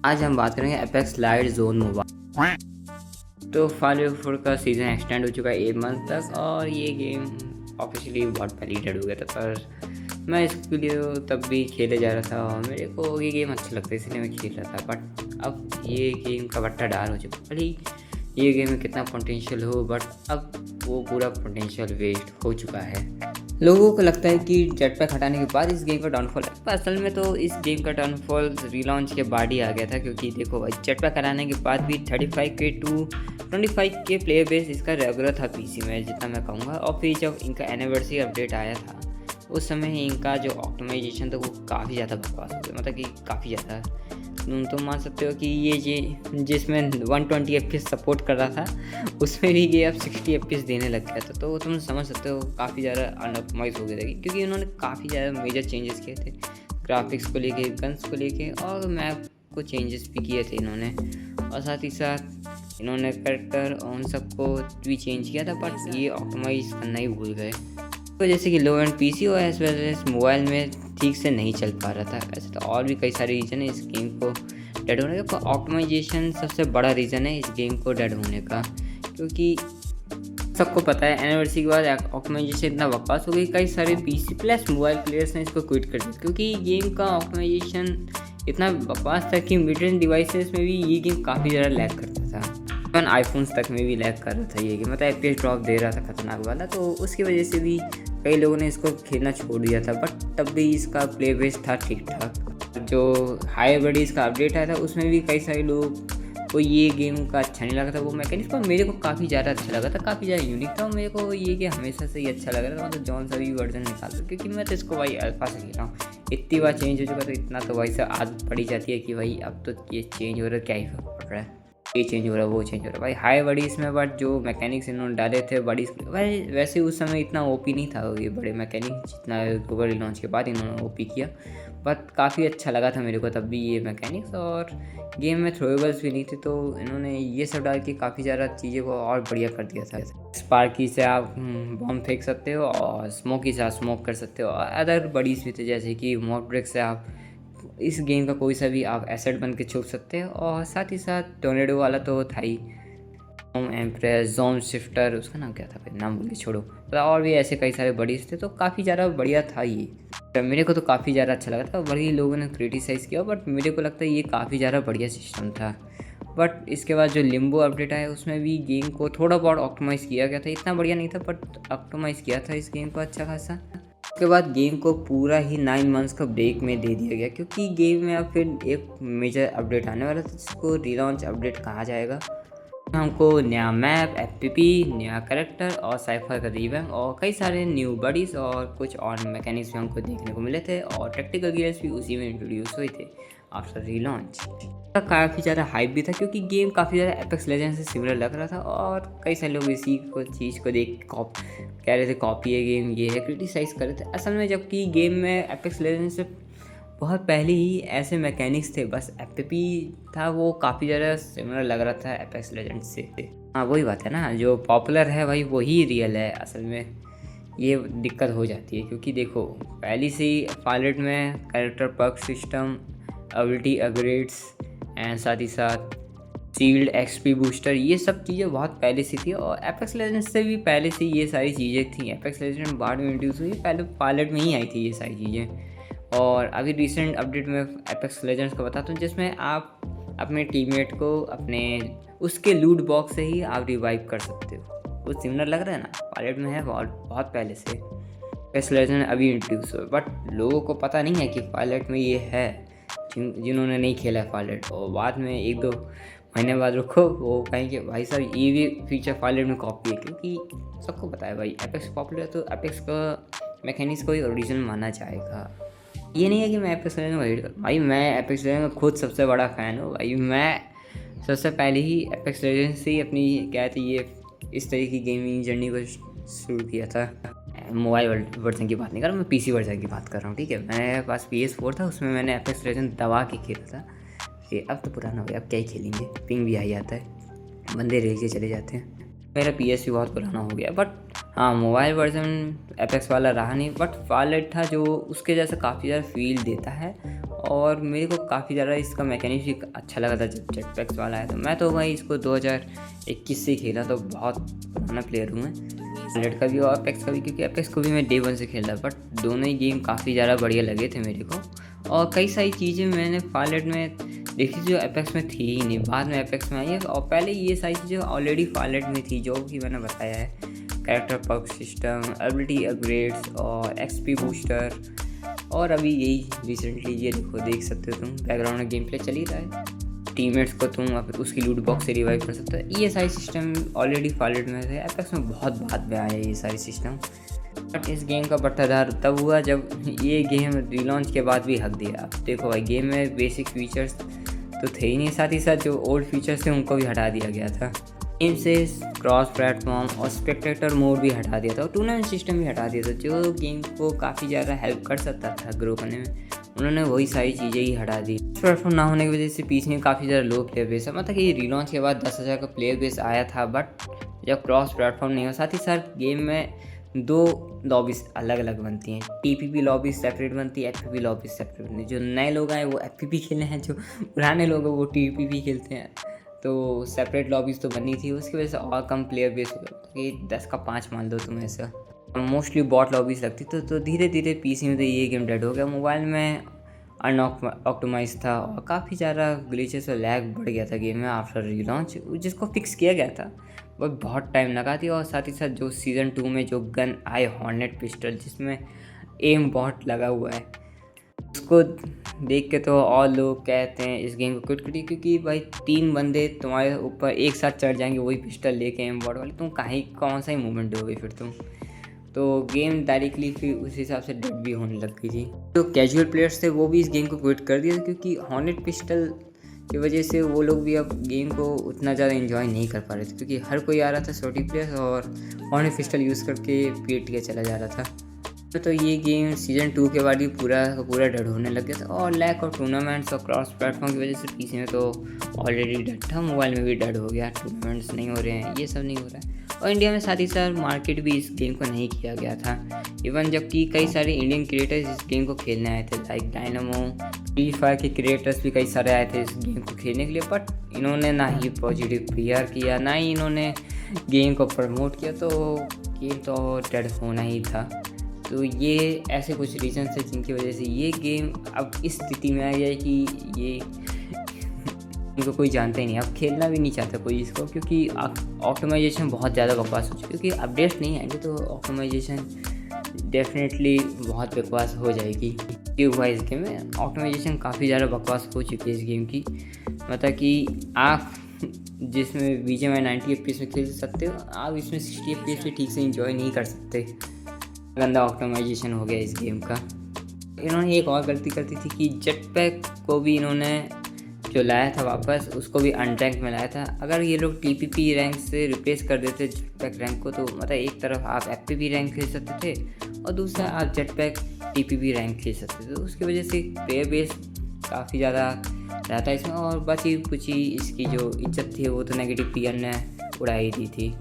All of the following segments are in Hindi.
आज हम बात करेंगे एपेक्स लाइट जोन मोबाइल। तो फाइनल फोर का सीज़न एक्सटेंड हो चुका है 8 मंथ तक और ये गेम ऑफिशियली बहुत पहले डेड हो गया था, पर मैं इसके लिए तब भी खेले जा रहा था और मेरे को ये गेम अच्छा लगता है इसलिए मैं खेल रहा था। बट अब ये गेम का बट्टा डार हो चुका है। भले ये गेम में कितना पोटेंशियल हो, बट अब वो पूरा पोटेंशियल वेस्ट हो चुका है। लोगों को लगता है कि जेट पैक हटाने के बाद इस गेम का डाउनफॉल है, पर असल में तो इस गेम का डाउनफॉल रीलॉन्च के बाद ही आ गया था। क्योंकि देखो भाई, जेट पैक हटाने के बाद भी 35K to 25K player base इसका रेगुलर था पीसी में, जितना मैं कहूँगा। और फिर जब इनका एनिवर्सरी अपडेट आया था उस समय इनका जो ऑप्टिमाइजेशन था वो काफ़ी ज़्यादा बकवास हो गया, मतलब कि काफ़ी ज़्यादा। तुम मान सकते हो कि ये जिसमें 120 FPS सपोर्ट कर रहा था उसमें भी ये अब 60 FPS देने लग गया था। तो तुम समझ सकते हो काफ़ी ज़्यादा अनऑप्टिमाइज हो गया था, क्योंकि उन्होंने काफ़ी ज़्यादा मेजर चेंजेस किए थे ग्राफिक्स को लेके, गन्स को लेके, और मैप को चेंजेस भी किए थे इन्होंने। और साथ ही साथ इन्होंने कैरेक्टर उन सबको भी चेंज किया था, बट ये ऑप्टिमाइज करना ही भूल गए। तो जैसे कि लो एंड पीसी और एज वेल एज मोबाइल में ठीक से नहीं चल पा रहा था। ऐसे तो और भी कई सारे रीज़न है इस गेम को डेड होने का। ऑप्टिमाइजेशन सबसे बड़ा रीज़न है इस गेम को डेड होने का, क्योंकि सबको पता है एनिवर्सरी के बाद ऑप्टिमाइजेशन इतना बकवास हो गई, कई सारे पीसी प्लस मोबाइल प्लेयर्स ने इसको क्विट कर दिया, क्योंकि गेम का ऑप्टिमाइजेशन इतना बकवास था कि मिड रेंज डिवाइसेस में भी ये गेम काफ़ी ज़्यादा लैग करता था। इवन आईफोन्स तक में भी लैग कर रहा था ये गेम, मतलब FPS ड्रॉप दे रहा था खतरनाक वाला। तो उसकी वजह से भी कई लोगों ने इसको खेलना छोड़ दिया था, बट तब भी इसका प्ले बेस था ठीक ठाक। जो हाई बडीज का अपडेट आया था उसमें भी कई सारे लोग को ये गेम का अच्छा नहीं लगा था। वो मैकेनिक्स पर मेरे को काफ़ी ज़्यादा अच्छा लगा था, काफ़ी ज़्यादा यूनिक था। मेरे को ये गेम हमेशा से ही अच्छा लग रहा था, मतलब जॉन सा भी वर्जन निकाल दो, क्योंकि मैं तो इसको भाई अल्फा से खेल रहा हूँ। इतनी बार चेंज हो चुका तो इतना तो भाई से आदत पड़ी जाती है कि भाई अब तो ये चेंज हो रहा है, क्या ही फर्क पड़ रहा है, ये चेंज हो रहा है वो चेंज हो रहा है भाई। हाई बडीज़ में बट जो मैकेनिक्स इन्होंने डाले थे बडीज़ भाई, वैसे उस समय इतना ओपी नहीं था ये बड़े मैकेनिक जितना ग्लोबल लॉन्च के बाद इन्होंने ओपी किया। बट काफ़ी अच्छा लगा था मेरे को तब भी ये मैकेनिक्स, और गेम में थ्रोएबल्स भी नहीं थे, तो इन्होंने ये सब डाल के काफ़ी ज़्यादा चीज़ें को और बढ़िया कर दिया था। स्पार्की से आप बम फेंक सकते हो और स्मोकी से आप स्मोक कर सकते हो, और अदर बडीज़ भी थे जैसे कि मॉक ब्रेक से आप इस गेम का कोई सा भी आप एसेट बन के छुप सकते हो। और साथ ही साथ टोर्नेडो वाला तो था ही, जोम एम्प्रेस, जोम शिफ्टर, उसका नाम क्या था भाई, नाम भूल के छोड़ो। तो और भी ऐसे कई सारे बडीज़ थे, तो काफ़ी ज़्यादा बढ़िया था ये। तो मेरे को तो काफ़ी ज़्यादा अच्छा लगा था। बड़ी लोगों ने क्रिटिसाइज़ किया, बट मेरे को लगता है ये काफ़ी ज़्यादा बढ़िया सिस्टम था। बट इसके बाद जो लिम्बो अपडेट आया उसमें भी गेम को थोड़ा बहुत ऑप्टिमाइज़ किया गया था, इतना बढ़िया नहीं था बट ऑप्टिमाइज़ किया था इस गेम को अच्छा खासा। उसके बाद गेम को पूरा ही 9 मंथ्स का ब्रेक में दे दिया गया, क्योंकि गेम में अब फिर एक मेजर अपडेट आने वाला था जिसको रीलॉन्च अपडेट कहा जाएगा। हमको नया मैप, एफपीपी, नया कैरेक्टर और साइफर का रिवैम्प और कई सारे न्यू बडीज़ और कुछ और मैकेनिक्स भी हमको देखने को मिले थे, और टेक्टिकल गियर्स भी उसी में इंट्रोड्यूस हुए थे आफ्टर रीलॉन्च। काफ़ी ज़्यादा हाइप भी था, क्योंकि गेम काफ़ी ज़्यादा एपेक्स लेजेंड से सिमिलर लग रहा था, और कई सारे लोग इसी को चीज़ को देख कह रहे थे कॉपी है गेम, ये है, क्रिटिसाइज़ कर रहे थे। असल में जबकि गेम में एपेक्स लेजेंड से बहुत पहले ही ऐसे मैकेनिक्स थे, बस एफपीपी था वो काफ़ी ज़्यादा सिमिलर लग रहा था एपेक्स लेजेंड्स से। हाँ वही बात है ना, जो पॉपुलर है भाई वही रियल है। असल में ये दिक्कत हो जाती है, क्योंकि देखो पहली से ही फाइलेट में character perk system, ability upgrades and साथ ही साथ सील्ड एक्सपी बूस्टर, ये सब चीज़ें बहुत पहले से थी, और एपेक्स लेजेंड्स से भी पहले से ये सारी चीज़ें थी। एपेक्स लेजेंड बाद में इंट्रोड्यूस हुई, पहले पायलट में ही आई थी ये सारी चीज़ें। और अभी रिसेंट अपडेट में एपेक्स लेजेंड्स का बताता हूँ, जिसमें आप अपने टीममेट को अपने उसके लूट बॉक्स से ही आप रिवाइव कर सकते हो। वो सिमिलर लग रहा है ना, पायलट में है बहुत पहले से। एपेक्स लेजेंड अभी इंट्रोड्यूस हुआ, बट लोगों को पता नहीं है कि पायलट में ये है, जिन्होंने नहीं खेला है पायलट। और बाद में 1-2 महीने बाद रुको, वो कहेंगे भाई साहब ये भी फीचर पायलट में कॉपी है, क्योंकि सबको पता है भाई एपेक्स पॉपुलर है, तो एपेक्स का मैकेनिक्स को ही ओरिजिनल माना जाएगा। ये नहीं है कि मैं एपेक्स लेजेंड को हेट करूँ भाई, मैं एपेक्स लेजेंड का खुद सबसे बड़ा फ़ैन हूँ भाई। मैं सबसे पहले ही एपेक्स लेजेंड से ही अपनी क्या कहते ये इस तरह की गेमिंग जर्नी को शुरू किया था। मोबाइल वर्जन की बात नहीं कर रहा, मैं पीसी वर्जन की बात कर रहा हूँ, ठीक है। मेरे पास PS4 था, उसमें मैंने एपेक्स लेजेंड दबा के खेला था। ये अब तो पुराना हो गया, अब क्या ही खेलेंगे, पिंग भी आ जाता है, बंदे रेल के चले जाते हैं। मेरा PS भी बहुत पुराना हो गया, बट हाँ मोबाइल वर्जन एपेक्स वाला रहा नहीं, बट फाइलेट था जो उसके जैसा काफ़ी ज़्यादा फील देता है। और मेरे को काफ़ी ज़्यादा इसका मैकेनिक्स भी अच्छा लगा था जब जेट पैक्स वाला आया। तो मैं तो भाई इसको 2021 से खेला, तो बहुत पुराना प्लेयर हूँ मैं रेड का भी और एपेक्स का भी, क्योंकि एपेक्स को भी मैं डे 1 से खेल रहा। बट दोनों ही गेम काफ़ी ज़्यादा बढ़िया लगे थे मेरे को, और कई सारी चीज़ें मैंने फायरलेट में देखी जो एपेक्स में थी ही नहीं, बाद में एपेक्स में आई है। और पहले ये सारी चीज़ें ऑलरेडी फायरलेट में थी, जो कि मैंने बताया है, character perk system, ability upgrades और एक्सपी बूस्टर। और अभी यही रिसेंटली ये देख सकते हो तुम, बैकग्राउंड में गेम प्ले चल ही रहा है, टीममेट्स को तुम उसकी लूट बॉक्स से रिवाइव कर सकते हो। ये सारी सिस्टम ऑलरेडी फायरलेट में थे, एपेक्स में बहुत बाद में आया ये सारी सिस्टम। बट इस गेम का पट्टाधार तब हुआ जब ये गेम रीलॉन्च के बाद भी हक दिया। अब देखो भाई, गेम में बेसिक फीचर्स तो थे ही नहीं, साथ ही साथ जो ओल्ड फीचर्स थे उनको भी हटा दिया गया था। गेम से क्रॉस प्लेटफॉर्म और स्पेक्टेटर मोड भी हटा दिया था, और टूर्नामेंट सिस्टम भी हटा दिया था, जो गेम को काफ़ी ज़्यादा हेल्प कर सकता था ग्रो करने में। उन्होंने वही सारी चीज़ें ही हटा दी। प्लेटफॉर्म ना होने की वजह से पीसी में काफ़ी ज़्यादा लो प्लेयर बेस है, मतलब कि रीलॉन्च के बाद 10,000 का प्लेयर बेस आया था। बट जब क्रॉस प्लेटफॉर्म नहीं हो, साथ ही साथ गेम में 2 लॉबीज अलग अलग बनती हैं, टीपीपी लॉबी सेपरेट बनती है, एफपीपी लॉबी सेपरेट बनती है। जो नए लोग आए वो एफपीपी खेले हैं, जो पुराने लोग हैं वो टीपीपी खेलते हैं। तो सेपरेट लॉबीज़ तो बनी थी, उसकी वजह से और कम प्लेयर बेस हो गया कि 10 का 5 मान लो तुम ऐसा। मोस्टली बॉट लॉबीज़ लगती, तो धीरे धीरे पीसी में तो ये गेम डेड हो गया। मोबाइल में अनऑप्टिमाइज था और काफ़ी ज़्यादा ग्लिचेस और लैग बढ़ गया था गेम में आफ्टर रीलॉन्च, जिसको फिक्स किया गया था। वो बहुत टाइम लगा थी। और साथ ही साथ जो सीज़न 2 में जो गन आए हॉर्नेट पिस्टल, जिसमें एम बॉट लगा हुआ है, उसको देख के तो और लोग कहते हैं इस गेम को क्विट करिए, क्योंकि भाई 3 बंदे तुम्हारे ऊपर एक साथ चढ़ जाएंगे वही पिस्टल लेके एम बॉट वाले, तुम कौन सा ही मूवमेंट दोगे फिर तुम। तो गेम डायरेक्टली फिर उस हिसाब से डेड भी होने लग गई थी। जो कैजुअल प्लेयर्स थे वो भी इस गेम को क्विट कर दिया, क्योंकि हॉर्नेट पिस्टल की वजह से वो लोग भी अब गेम को उतना ज़्यादा एंजॉय नहीं कर पा रहे थे, क्योंकि हर कोई आ रहा था सोटी प्लेयर और हॉर्नेट पिस्टल यूज़ करके पीट के चला जा रहा था। तो ये गेम सीज़न 2 के बाद ही पूरा डेड होने लग गया था, और लैक ऑफ टूर्नामेंट्स और क्रॉस प्लेटफॉर्म की वजह से पीसी में तो ऑलरेडी डेड था, मोबाइल में भी डेड हो गया, टूर्नामेंट्स नहीं हो रहे हैं, ये सब नहीं हो रहा है। और इंडिया में साथ ही साथ मार्केट भी इस गेम को नहीं किया गया था, इवन जबकि कई सारे इंडियन क्रिएटर्स इस गेम को खेलने आए थे, लाइक डायनामो, फ्री फायर के क्रिएटर्स भी कई सारे आए थे इस गेम को खेलने के लिए। बट इन्होंने ना ही पॉजिटिव पीआर किया, ना ही इन्होंने गेम को प्रमोट किया, तो गेम तो डेड होना ही था। तो ये ऐसे कुछ रीजन थे जिनकी वजह से ये गेम अब इस स्थिति में आ गया है कि ये इनको कोई जानता ही नहीं, अब खेलना भी नहीं चाहता कोई इसको, क्योंकि ऑप्टिमाइजेशन बहुत ज़्यादा बकवास हो चुकी है। क्योंकि अपडेट्स नहीं आएंगे तो ऑप्टिमाइजेशन डेफिनेटली बहुत बकवास हो जाएगी। ये हुआ इस गेम में, ऑप्टिमाइजेशन काफ़ी ज़्यादा बकवास हो चुकी है इस गेम की, मतलब कि आप जिसमें BGMI 90 FPS में खेल सकते हो, आप इसमें 60 FPS में ठीक से इंजॉय नहीं कर सकते। गंदा ऑप्टिमाइजेशन हो गया इस गेम का। इन्होंने एक और गलती करती थी कि जेट पैक को भी इन्होंने जो लाया था वापस, उसको भी अनटैंक में लाया था। अगर ये लोग TPP रैंक से रिप्लेस कर देते जेट पैक रैंक को, तो मतलब एक तरफ आप FPP रैंक खेल सकते थे और दूसरा आप जेट पैक TPP रैंक खेल सकते थे। तो उसकी वजह से प्लेयर बेस काफ़ी ज़्यादा रहता है इसमें, और बची कुछ ही इसकी जो इज्जत थी वो तो नेगेटिव PR ने उड़ाई दी थी।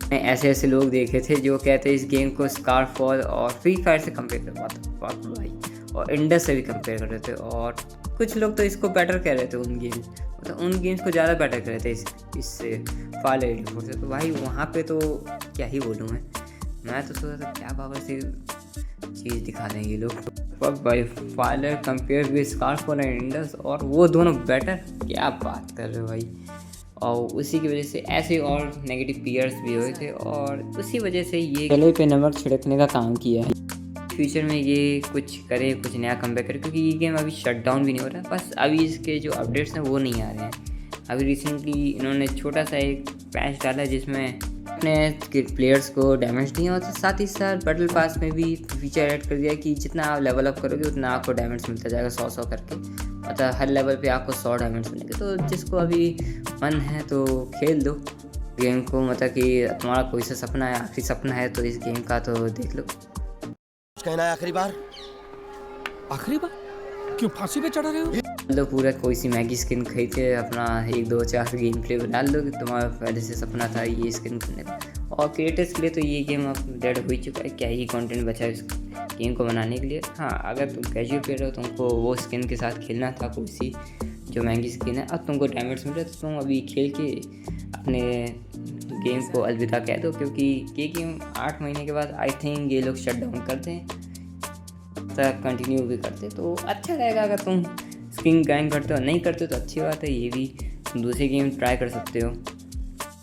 मैंने ऐसे लोग देखे थे जो कहते इस गेम को स्कारफॉल और फ्री फायर से कंपेयर करवाते भाई, और इंडस से भी कंपेयर कर रहे थे, और कुछ लोग तो इसको बेटर कह रहे थे उन गेम्स को ज़्यादा बेटर कर रहे थे इससे फाइनल 84 से। तो भाई वहाँ पे तो क्या ही बोलूँ मैं तो सोचा था क्या बाबा से चीज़ दिखा देंगे लोग। अब भाई final compare with Scarfall and Indus, और वो दोनों बेटर, क्या बात कर रहे हो भाई। और उसी की वजह से ऐसे और नेगेटिव पीयर्स भी हुए थे, और उसी वजह से ये गले पे नमक छिड़कने का काम किया है। फ्यूचर में ये कुछ करे, कुछ नया कमबैक करे, क्योंकि ये गेम अभी शट डाउन भी नहीं हो रहा है, बस अभी इसके जो अपडेट्स हैं वो नहीं आ रहे हैं। अभी रिसेंटली इन्होंने छोटा सा एक पैच डाला जिसमें अपने प्लेयर्स को डैमेज नहीं होता, साथ ही साथ बैटल पास में भी फीचर ऐड कर दिया कि जितना आप लेवल अप करोगे उतना आपको डैमेज मिलता जाएगा 100 करके, मतलब हर लेवल पे आपको 100 डैमेज मिलेंगे। तो जिसको अभी मन है तो खेल दो गेम को, मतलब कि तुम्हारा कोई सा सपना है, आखिरी सपना है तो इस गेम का तो देख लो। कहना है आखिरी बार क्यों फांसी पे चढ़ा रहे हो? लो पूरा कोई सी मैगी स्किन खरीद के अपना 1 2 4 गेम प्ले डाल दो कि तुम्हारा पहले से सपना था ये स्किन करने का। और क्रिएटर्स के लिए तो ये गेम अब डेड हो ही चुका है, क्या ही कंटेंट बचा है गेम को बनाने के लिए। हाँ, अगर तुम कैजुअल प्लेयर हो, तुमको वो स्किन के साथ खेलना था कोई सी जो महंगी स्किन है, अब तुमको डायमंड्स मिल रहे तो तुम अभी खेल के अपने गेम को अलविदा कह दो, क्योंकि ये गेम 8 महीने के बाद आई थिंक ये लोग शट डाउन कर दें, तक कंटिन्यू भी करते तो अच्छा रहेगा। अगर तुम स्किन ग्राइंड करते हो, नहीं करते तो अच्छी बात है, ये भी तुम दूसरी गेम ट्राई कर सकते हो।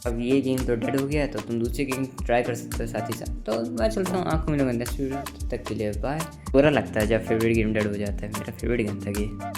अब ये गेम तो डेड हो गया है तो तुम दूसरी गेम ट्राई कर सकते हो साथ ही साथ। तो मैं चलता हूँ, आँखों मिलोगे नेक्स्ट वीडियो, तब तक के लिए बाय। बुरा लगता है जब फेवरेट गेम डेड हो जाता है, मेरा फेवरेट गेम था ये।